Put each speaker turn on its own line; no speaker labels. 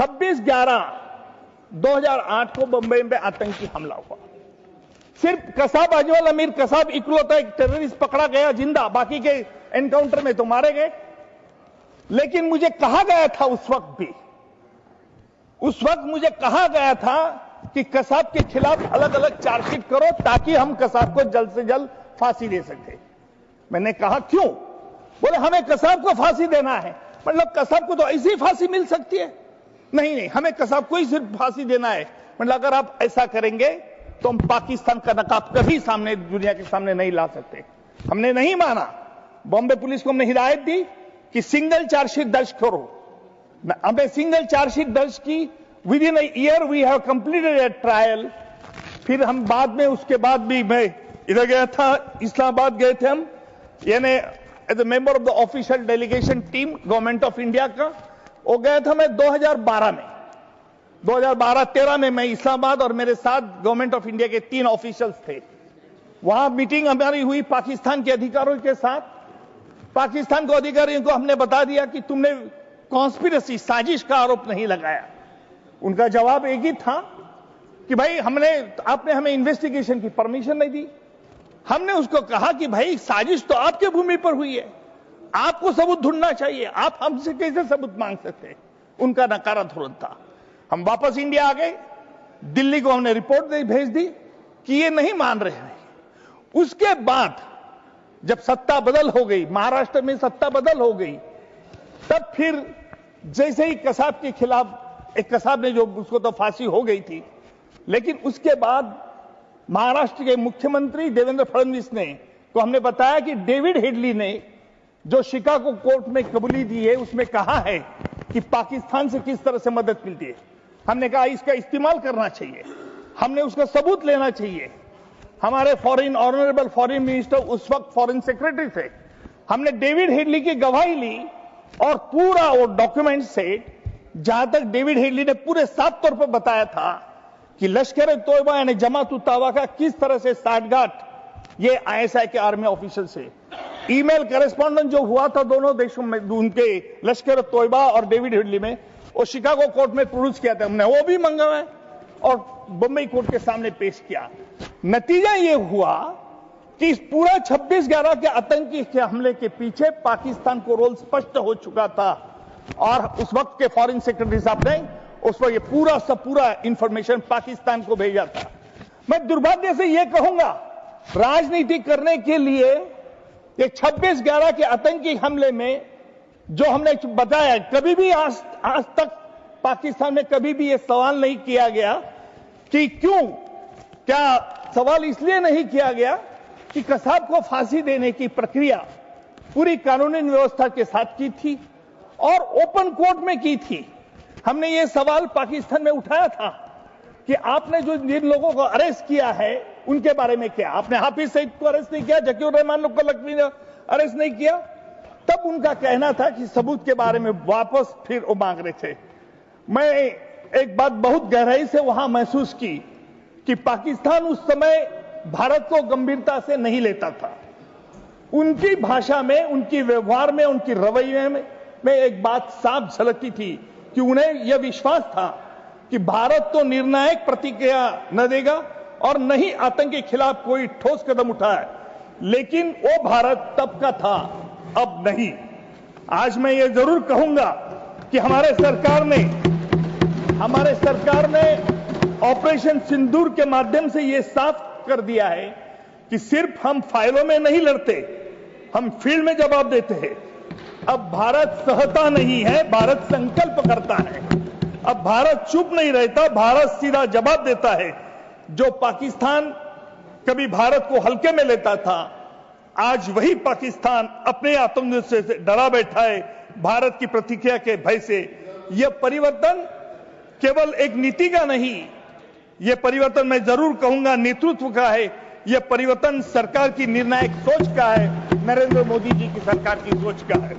26/11/2008 को बंबई में आतंकी हमला हुआ। सिर्फ कसाब अजमल अमीर कसाब इकलौता एक टेररिस्ट पकड़ा गया जिंदा, बाकी के एनकाउंटर में तो मारे गए। लेकिन मुझे कहा गया था उस वक्त मुझे कहा गया था कि कसाब के खिलाफ अलग अलग चार्जशीट करो ताकि हम कसाब को जल्द से जल्द फांसी दे सके। मैंने कहा क्यों? बोले हमें कसाब को फांसी देना है। मतलब कसाब को तो ऐसी फांसी मिल सकती है? नहीं, हमें कसाब को ही सिर्फ फांसी देना है। मतलब अगर आप ऐसा करेंगे तो हम पाकिस्तान का नकाब कभी सामने दुनिया के सामने नहीं ला सकते। हमने नहीं माना। बॉम्बे पुलिस को हमने हिदायत दी कि सिंगल चार्जशीट दर्ज करो। हमने सिंगल चार्जशीट दर्ज की। Within a year we have completed a trial. फिर हम बाद में उसके बाद भी मैं इधर गया था, इस्लामाबाद गए थे हम, यानी as a member of the official delegation team government of India का। वो गया था मैं 2012 में। 2012-13 में मैं इस्लामाबाद और मेरे साथ गवर्नमेंट ऑफ इंडिया के 3 ऑफिशियल्स थे। वहां मीटिंग हमारी हुई पाकिस्तान के अधिकारियों के साथ। पाकिस्तान के अधिकारियों को हमने बता दिया कि तुमने कॉन्स्पिरेसी साजिश का आरोप नहीं लगाया। उनका जवाब एक ही था कि भाई आपने हमें इन्वेस्टिगेशन की परमिशन नहीं दी। हमने उसको कहा कि भाई साजिश तो आपके भूमि पर हुई है, आपको सबूत ढूंढना चाहिए, आप हमसे कैसे सबूत मांग सकते हैं? उनका नकारा धोरण था। हम वापस इंडिया आ गए। दिल्ली को हमने रिपोर्ट भेज दी कि ये नहीं मान रहे हैं। उसके बाद जब सत्ता बदल हो गई, महाराष्ट्र में सत्ता बदल हो गई, तब फिर जैसे ही कसाब के खिलाफ, एक कसाब ने जो उसको तो फांसी हो गई थी, लेकिन उसके बाद महाराष्ट्र के मुख्यमंत्री देवेंद्र फडणवीस ने को हमने बताया कि डेविड हेडली ने जो शिकागो कोर्ट में कबूली दी है उसमें कहा है कि पाकिस्तान से किस तरह से मदद मिलती है। हमने कहा इसका इस्तेमाल करना चाहिए, हमने उसका सबूत लेना चाहिए। हमारे ऑनरेबल फॉरेन मिनिस्टर उस वक्त फॉरेन सेक्रेटरी थे। हमने डेविड हेडली की गवाही ली और पूरा वो डॉक्यूमेंट से, जहां तक डेविड हेडली ने पूरे साफ तौर पर बताया था कि लश्कर तोयबा यानी जमात उत दावा का किस तरह से साठगांठ ये आईएसआई के आर्मी ऑफिसर से ईमेल करेस्पॉन्डेंट जो हुआ था दोनों देशों में, उनके लश्कर तोयबा और डेविड हेडली में, वो शिकागो कोर्ट में प्रोड्यूस किया था। हमने वो भी मंगवाया और बंबई कोर्ट के सामने पेश किया। नतीजा ये हुआ कि इस पूरा 26/11 के आतंकी के हमले के पीछे पाकिस्तान को रोल स्पष्ट हो चुका था और उस वक्त के फॉरेन सेक्रेटरी साहब ने उस पर ये पूरा इंफॉर्मेशन पाकिस्तान को भेजा था। मैं दुर्भाग्य से ये कहूंगा, राजनीति करने के लिए ये 26/11 के आतंकी हमले में जो हमने बताया, कभी भी आज तक पाकिस्तान में कभी भी ये सवाल नहीं किया गया कि क्यों, क्या सवाल इसलिए नहीं किया गया कि कसाब को फांसी देने की प्रक्रिया पूरी कानूनी व्यवस्था के साथ की थी और ओपन कोर्ट में की थी। हमने ये सवाल पाकिस्तान में उठाया था कि आपने जो जिन लोगों को अरेस्ट किया है उनके बारे में क्या, आपने हाफिज सईद को अरेस्ट नहीं किया, जकीउर रहमान को लखवी ने अरेस्ट नहीं किया। तब उनका कहना था कि सबूत के बारे में वापस फिर वो मांग रहे थे। मैं एक बात बहुत गहराई से वहां महसूस की कि पाकिस्तान उस समय भारत को गंभीरता से नहीं लेता था। उनकी भाषा में, उनकी व्यवहार में, उनकी रवैये में एक बात साफ झलकती थी कि उन्हें यह विश्वास था कि भारत तो निर्णायक प्रतिक्रिया न देगा और न ही आतंक के खिलाफ कोई ठोस कदम उठाए। लेकिन वो भारत तब का था, अब नहीं। आज मैं ये जरूर कहूंगा कि हमारे सरकार ने ऑपरेशन सिंदूर के माध्यम से ये साफ कर दिया है कि सिर्फ हम फाइलों में नहीं लड़ते, हम फील्ड में जवाब देते हैं। अब भारत सहता नहीं है, भारत संकल्प करता है। अब भारत चुप नहीं रहता, भारत सीधा जवाब देता है। जो पाकिस्तान कभी भारत को हल्के में लेता था, आज वही पाकिस्तान अपने आतंक से डरा बैठा है भारत की प्रतिक्रिया के भय से। यह परिवर्तन केवल एक नीति का नहीं, यह परिवर्तन मैं जरूर कहूंगा नेतृत्व का है। यह परिवर्तन सरकार की निर्णायक सोच का है, नरेंद्र मोदी जी की सरकार की सोच का है।